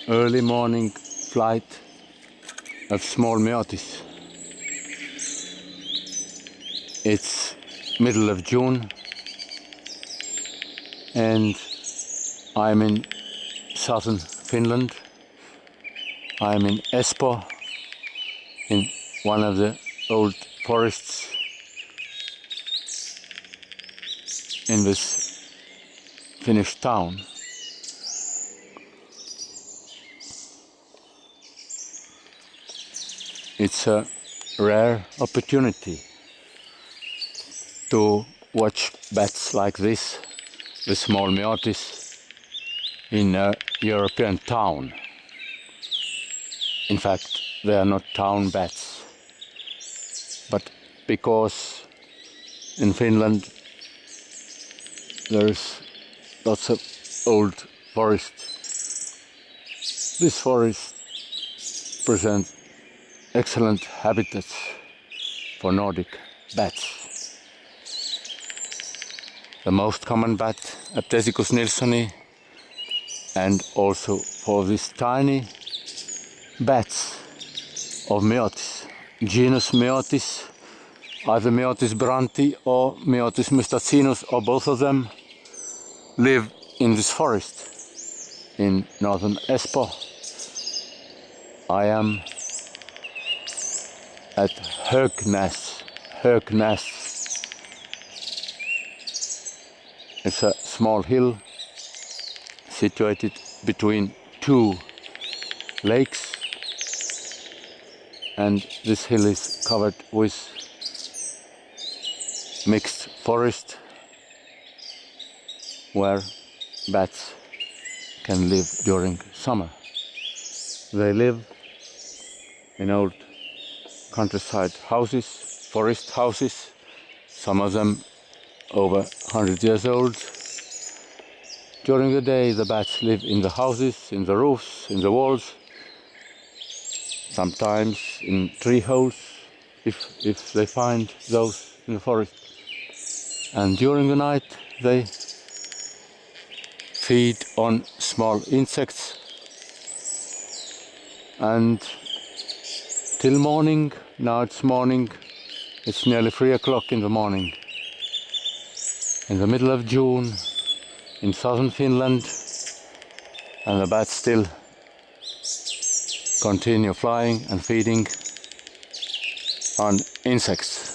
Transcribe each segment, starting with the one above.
early morning flight of small meotis. It's middle of June and I'm in southern Finland. I'm in Espoo, in one of the old forests in this Finnish town. It's a rare opportunity to watch bats like this, the small meotis, in a European town. In fact, they are not town bats, but because in Finland there's lots of old forest, this forest presents excellent habitats for Nordic bats. The most common bat, Aptesicus nilssoni, and also for these tiny bats of meotis, genus meotis, either Meotis branti or Meotis mustacinus, or both of them, live in this forest in northern Espoo. I am at Högnäs. It's a small hill situated between two lakes, and this hill is covered with mixed forest where bats can live during summer. They live in old countryside houses, forest houses, some of them over 100 years old. During the day the bats live in the houses, in the roofs, in the walls, sometimes in tree holes if they find those in the forest. And during the night they feed on small insects, and till morning, now it's morning, it's nearly 3 o'clock in the morning, in the middle of June in southern Finland, and the bats still continue flying and feeding on insects.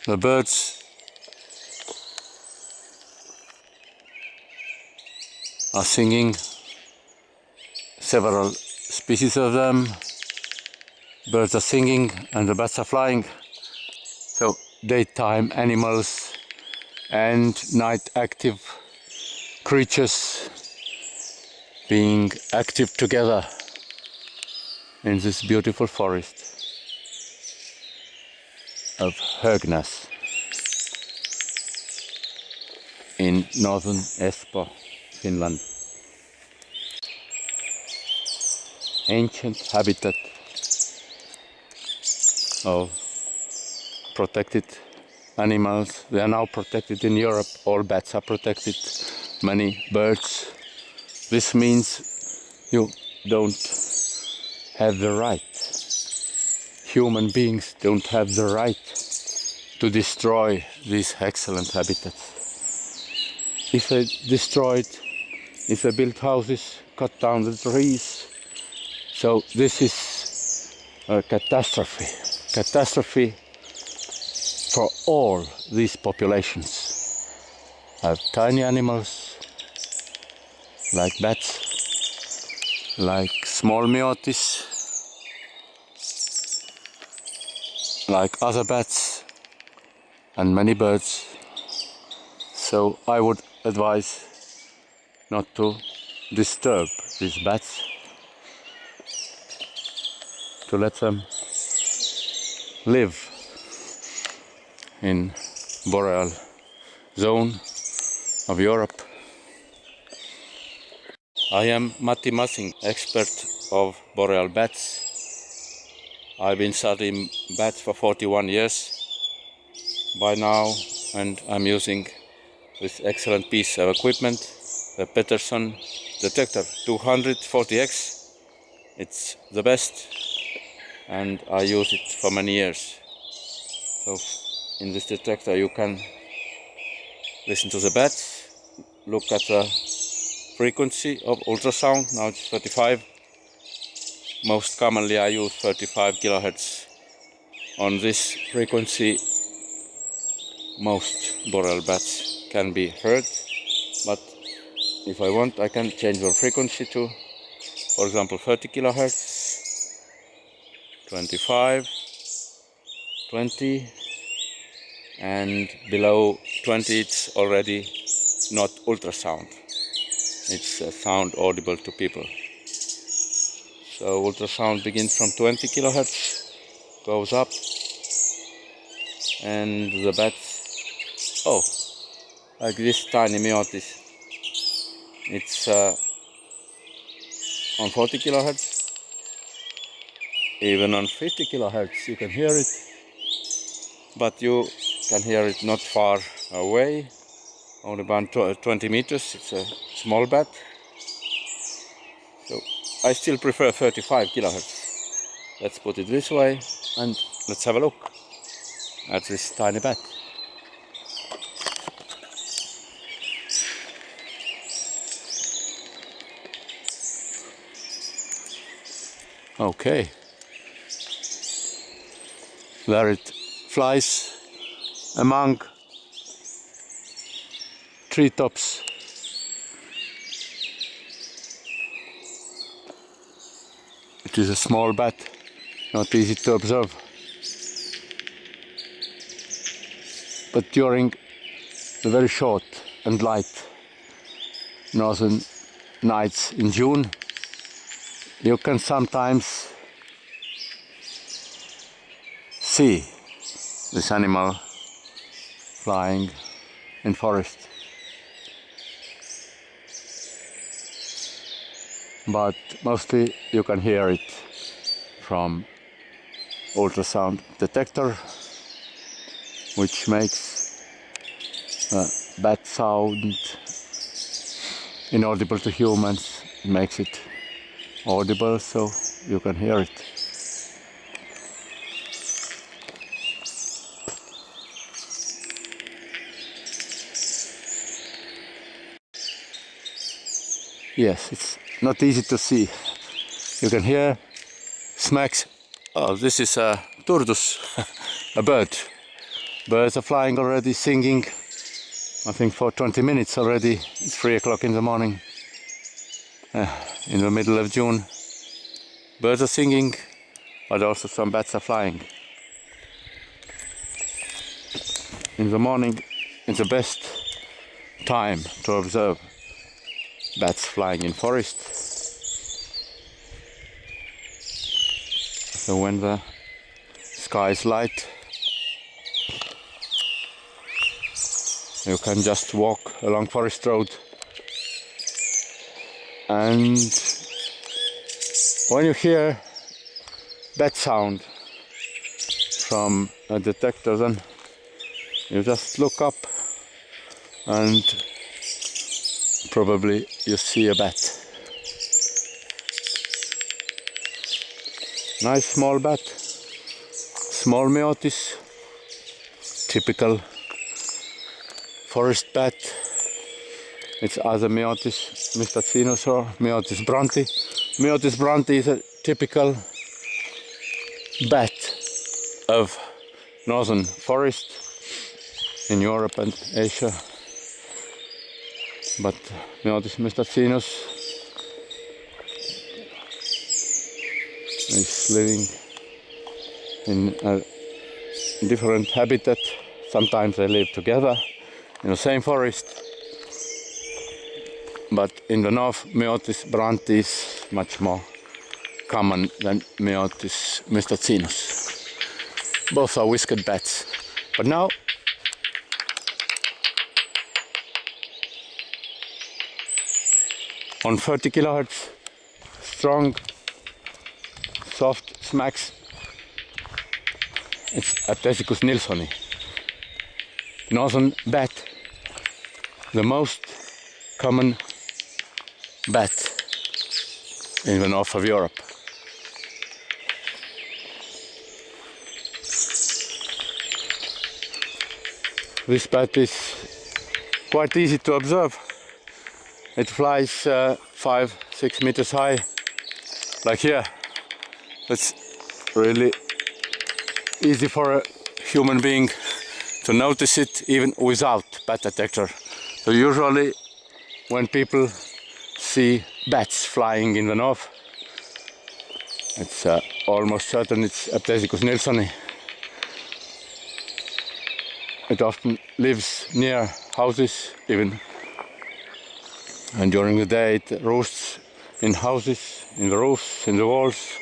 The birds are singing, several species of them. Birds are singing and the bats are flying. So daytime animals and night active creatures being active together in this beautiful forest of Högnäs in northern Espoo, Finland. Ancient habitat of protected animals. They are now protected in Europe. All bats are protected, many birds. This means you don't have the right, human beings don't have the right to destroy these excellent habitats. If they destroy it, if they build houses, cut down the trees, so this is a catastrophe for all these populations of tiny animals like bats, like small meotis, like other bats and many birds. So I would advise not to disturb these bats, to let them live in boreal zone of Europe. I am Matti Massing, expert of boreal bats. I've been studying bats for 41 years by now, and I'm using with excellent piece of equipment, the Peterson detector 240X. It's the best, and I use it for many years. So in this detector you can listen to the bats, look at the frequency of ultrasound. Now it's 35. Most commonly I use 35 kilohertz. On this frequency most boreal bats can be heard, but if I want I can change the frequency to, for example, 30 kilohertz, 25, 20, and below 20 it's already not ultrasound. It's a sound audible to people. So ultrasound begins from 20 kilohertz, goes up, and the bats, oh, like this tiny meiotis, it's on 40 kilohertz, even on 50 kilohertz you can hear it, but you can hear it not far away, only about 20 meters. It's a small bat, so I still prefer 35 kilohertz. Let's put it this way and let's have a look at this tiny bat. Okay, there it flies among treetops. It is a small bat, not easy to observe. But during the very short and light northern nights in June, you can sometimes see this animal flying in forest. But mostly you can hear it from ultrasound detector, which makes a bat sound inaudible to humans. It makes it audible so you can hear it. Yes, it's not easy to see. You can hear smacks. Oh, this is a turdus, a bird. Birds are flying already, singing, I think for 20 minutes already. It's 3 o'clock in the morning, in the middle of June. Birds are singing, but also some bats are flying. In the morning, it's the best time to observe bats flying in forest. So when the sky is light, you can just walk along forest road, and when you hear bat sound from a detector, then you just look up and probably you see a bat. Nice small bat, small meiotis, typical forest bat. It's either Meiotis mystacynus or Meiotis brandti. Meiotis brandti is a typical bat of northern forest in Europe and Asia. But Meiotis mystacynus is living in a different habitat. Sometimes they live together in the same forest, but in the north Meiotis brandti is much more common than Meiotis mystacynus. Both are whisked bats. But now on 30 kilohertz, strong, soft smacks. It's Aptesicus nilssoni, northern bat, the most common bat in the north of Europe. This bat is quite easy to observe. It flies 5-6 meters high, like here. It's really easy for a human being to notice it even without bat detector. So usually when people see bats flying in the north, it's almost certain it's Aptesicus nilssoni. It often lives near houses even, and during the day it roosts in houses, in the roofs, in the walls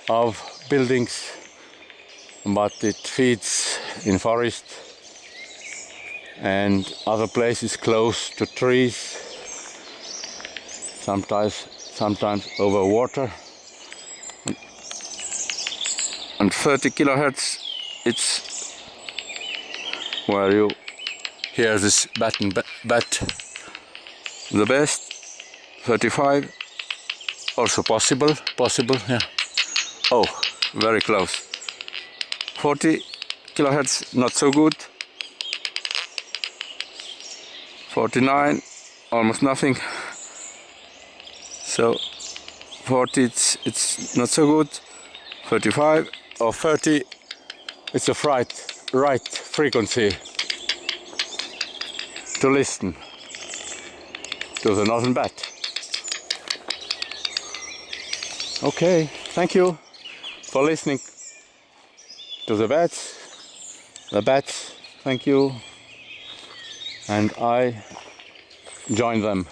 of buildings, but it feeds in forest and other places close to trees, sometimes over water. And 30 kilohertz, it's where you hear this bat the best. 35 also possible, yeah. Oh, very close. 40 kilohertz, not so good. 49, almost nothing. So 40, it's not so good. 35 or 30, it's a right frequency to listen to the northern bat. Okay, thank you for listening to the bats. Thank you, and I join them.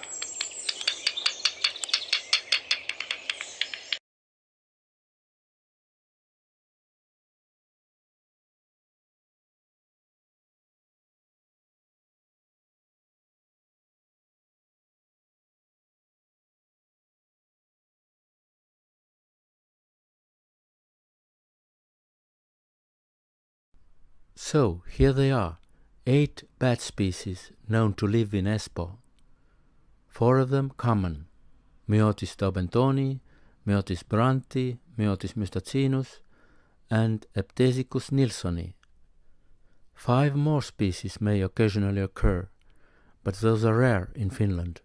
So, here they are, 8 bat species known to live in Espoo. 4 of them common: Myotis daubentoni, Myotis branti, Myotis mustacinus, and Aptesicus nilssoni. 5 more species may occasionally occur, but those are rare in Finland.